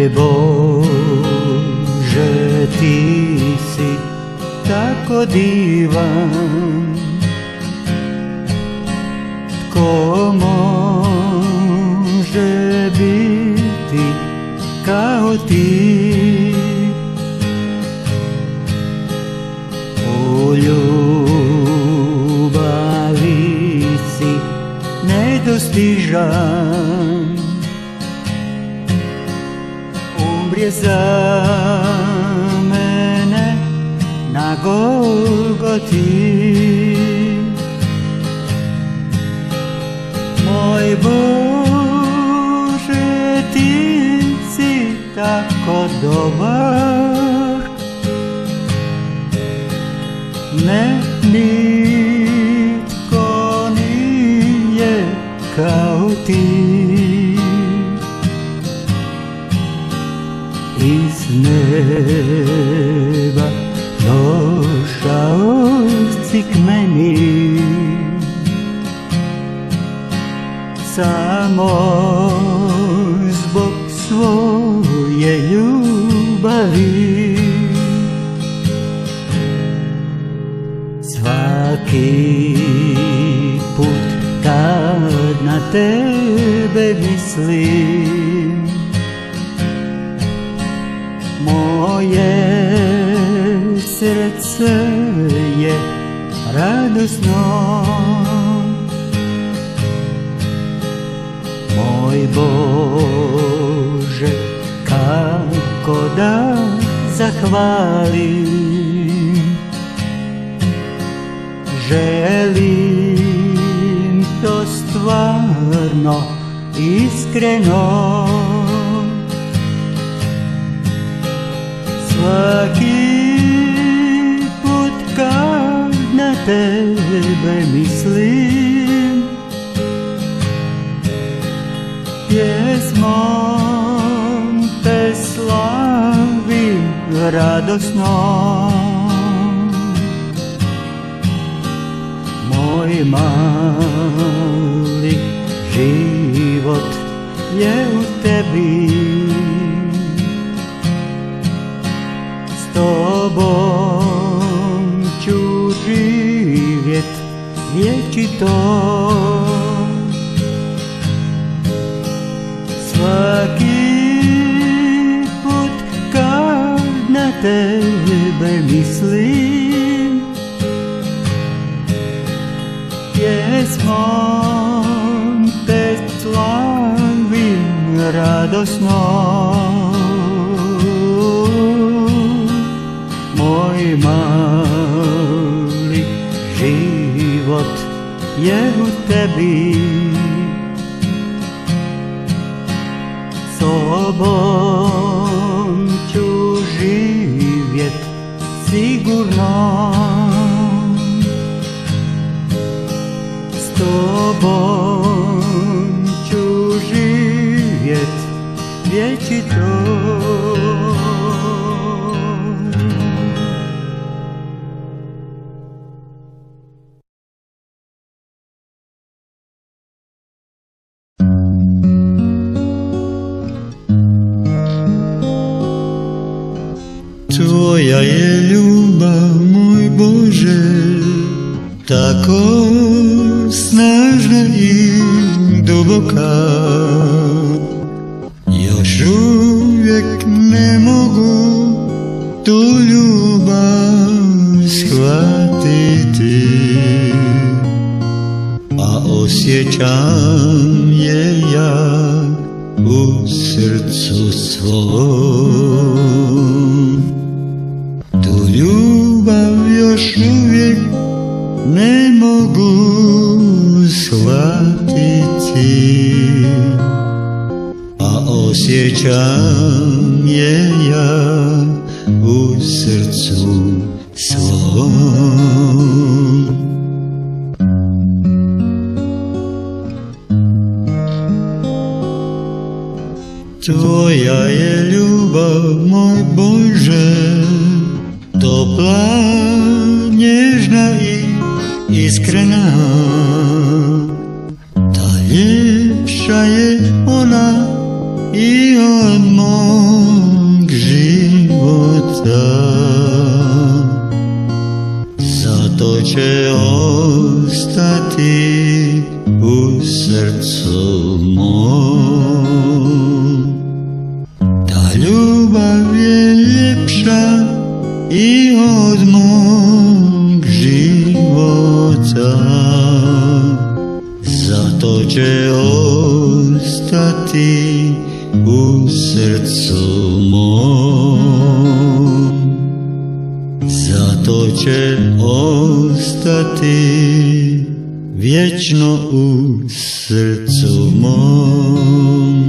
Moj Bože, ti si tako divan, tko može biti kao ti? U ljubavi si nedostižan, umrje za mene na Golgoti. Moj Bože, ti si tako dobar, ne nitko nije kao ti. Iz neba došao si k meni, samo zbog svoje ljubavi. Svaki put kad na tebe mislim, moje srce je radosno. Moj Bože, kako da zahvalim, želim to stvarno, iskreno. Svaki put kad na tebe mislim, pjesmom te slavim radosno. Moj mali život je u tebi, s tobom ću živjet vječito. Svaki put kad na tebe mislim, pjesmom te slavim radosno. Moj mali život je u tebi, s tobom ću živjet sigurno. S tobom ću živjet vječito. Tvoja je ljubav, moj Bože, tako snažna i duboka. Još uvijek ne mogu tu ljubav shvatiti, a osjećam je ja u srcu svom. Tu ljubav još uvijek ne mogu shvatiti, a osjećam je ja u srcu svom. Tvoja je ljubav, moj Bože, topla, nježna i iskrena. Ta ljepša je ona i od moj života. Zato će ostati u srcu mom. Ta ljubav je ljepša i od mog života. Zato će ostati u srcu mom. Zato će ostati vječno u srcu mom.